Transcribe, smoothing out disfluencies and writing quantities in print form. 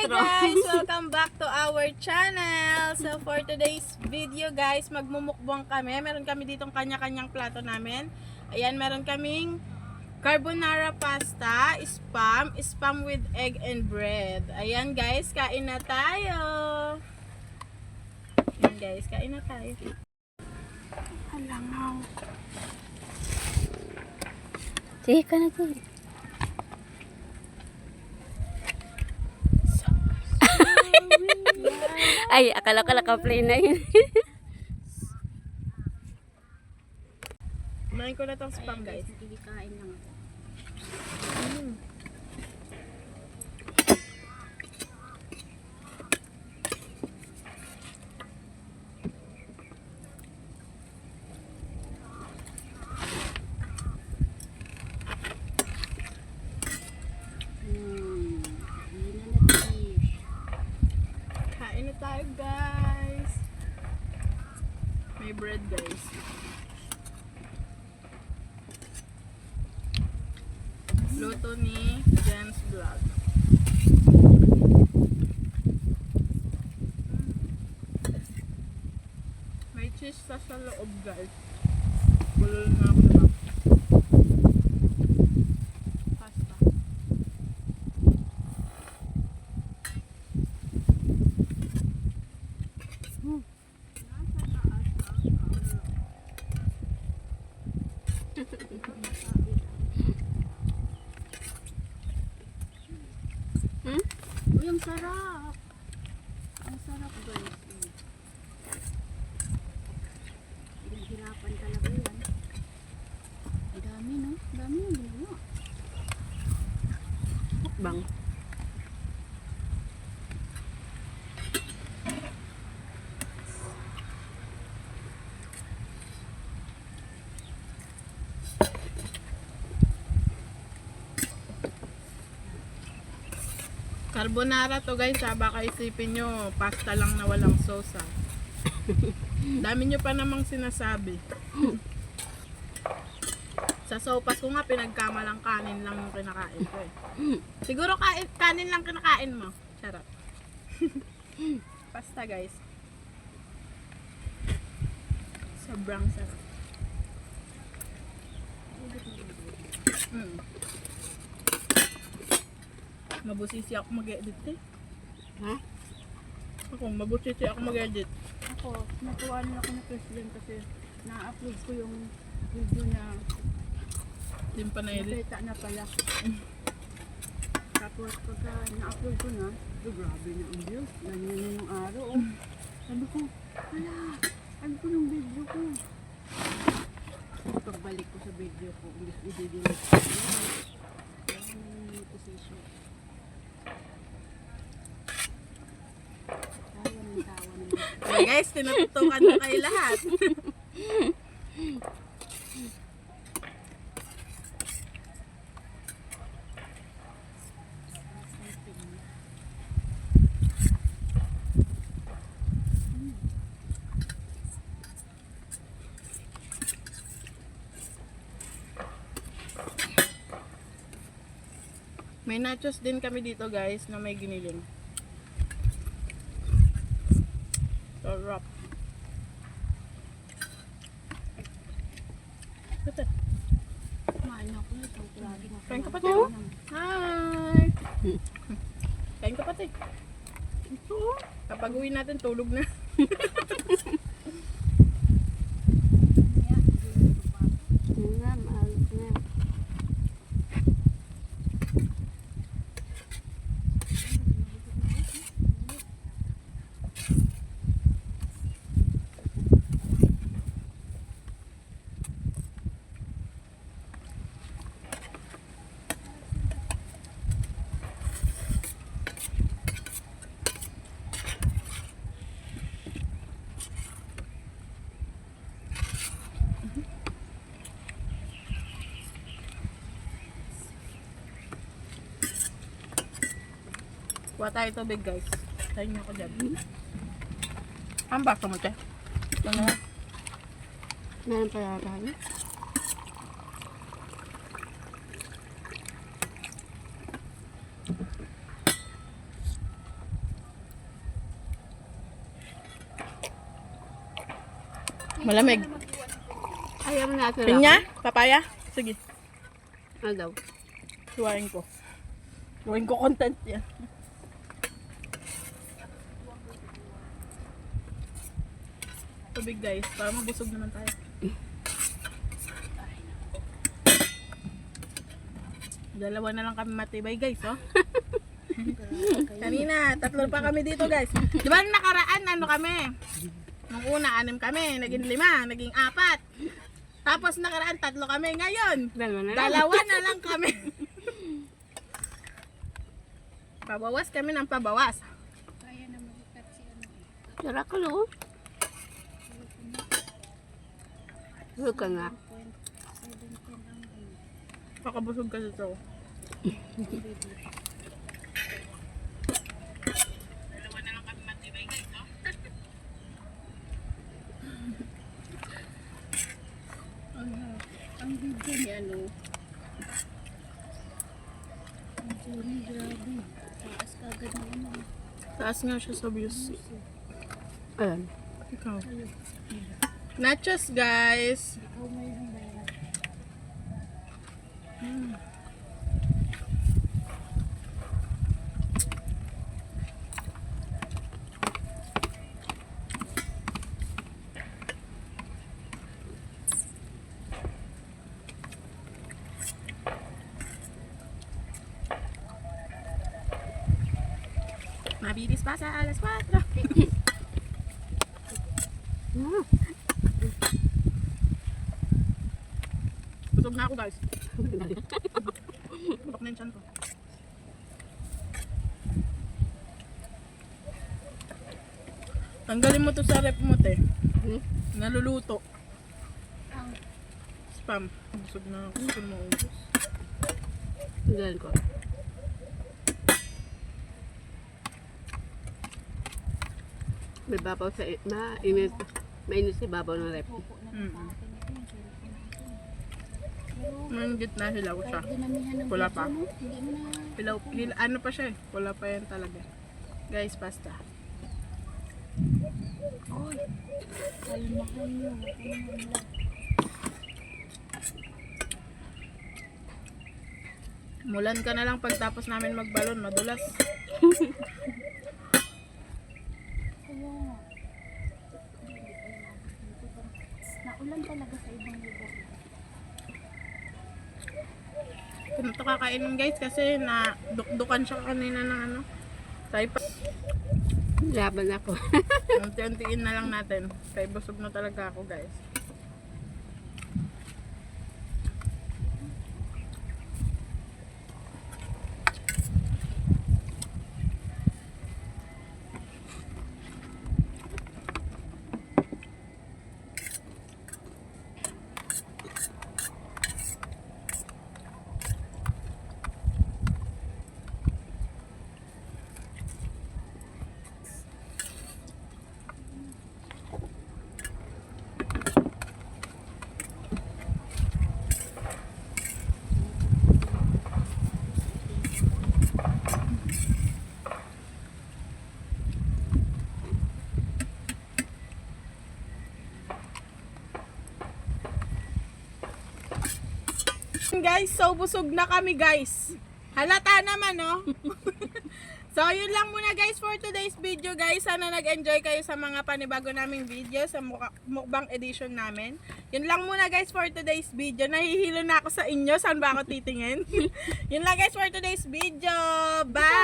intro. Hi guys! Welcome back to our channel. So for today's video guys, magmumukbang kami. Meron kami ditong kanya-kanyang plato namin. Ayan, meron kaming carbonara pasta, spam with egg and bread. Ayan guys, kain na tayo. Ayan guys, kain na tayo. Alangaw. Sige ka na to. Ay, akala ko naka-play na yun. Kumain ko na tong spam guys. Kikain lang ako. Kain na tayo guys. May bread guys. Luto ni Jen's Vlog. May cheese sa loob guys. Bulol na ako diba? Pasta. Uy, ang sarap. Ang sarap guys. Hirapan talaga yan. Ang dami no? Ang dami yung ginawa. Mukbang. Carbonara to guys ha, baka isipin nyo pasta lang na walang sauce ha. Dami nyo pa namang sinasabi. Sa sopas ko nga pinagkamalang kanin lang yung kinakain ko eh. Siguro kanin lang kinakain mo. Charot. Pasta guys. Sobrang sarap. Mabusisi ako mag-edit eh. Ha? Ako, mabusisi ako mag-edit. Ako, natuwa na ako na president kasi na-upload ko yung video na Hindi pa na-edit. nakita na pala. Tapos pagka na-upload ko na, grabe na ang views. Ganyan na yung araw. Oh. Sabi ko, hala, ano ko yung video ko? Pagbalik ko sa video ko, i-delete ko. Ayan na yung notification. Tawa naman. Okay guys, tinututukan na kayo lahat. May nachos din kami dito guys na may giniling. Sarap. Ito. Kumain ako nito. Lagi na Kain ka pati. Hi! Kain ka pati. Ito. Kapag uwi natin, tulog na. Kuha tayo tubig guys. Tayo nyo ako dyan. Ang baso mo, te? Ito na. Meron pala tayo. Malamig. Ayaw mo natin Pinya? Papaya? Sige. Ano daw? Suwain ko. Suwain ko content yan. Tubig guys, para mabusog naman tayo. Dalawa na lang kami matibay guys, oh. Kanina, 3 pa kami dito guys. Di ba nung nakaraan, ano kami? Nung una, 6 kami, naging 5, naging 4. Tapos nakaraan, 3 kami. Ngayon, dalawa na lang kami. Pabawas kami ng pabawas. Tara ka lo. Huwag ka nga. Pakabusog kasi ito. Dalawa na lang kami matibay guys, no? Ang video ni ano. Ang Johnny, grabe. Taas kagad na ano. Taas nga siya sa views. Ayan. Ikaw. Nachos guys. Ikaw may hambay. Mabilis pa sa alas 4. Busog na ako guys. Butok na yung tiyan ko. Tanggalin mo to sa rep mo te. Naluluto. Spam. Busog na ako. Busog na ubos. Ganyan ko. May babaw sa mainit. Mainit si babaw ng rep. Manggit na hilaw siya. Pula pa. Hilaw, ano pa siya eh. Pula pa yan talaga. Guys, pasta. Mulan ka na lang pagtapos namin magbalon, madulas. Naulan talaga sa ibang lugar. Ito kakainin guys kasi na dukdukan siya kanina ng ano. Tayo pa. Laban ako. Unti-untiin na lang natin. Kaya busog na talaga ako guys. Guys, so busog na kami guys. Halata naman, no? So, yun lang muna guys for today's video guys. Sana nag-enjoy kayo sa mga panibago naming video sa mukbang edition namin. Yun lang muna guys for today's video. Nahihilo na ako sa inyo. Saan ba ako titingin? Yun lang guys for today's video. Bye!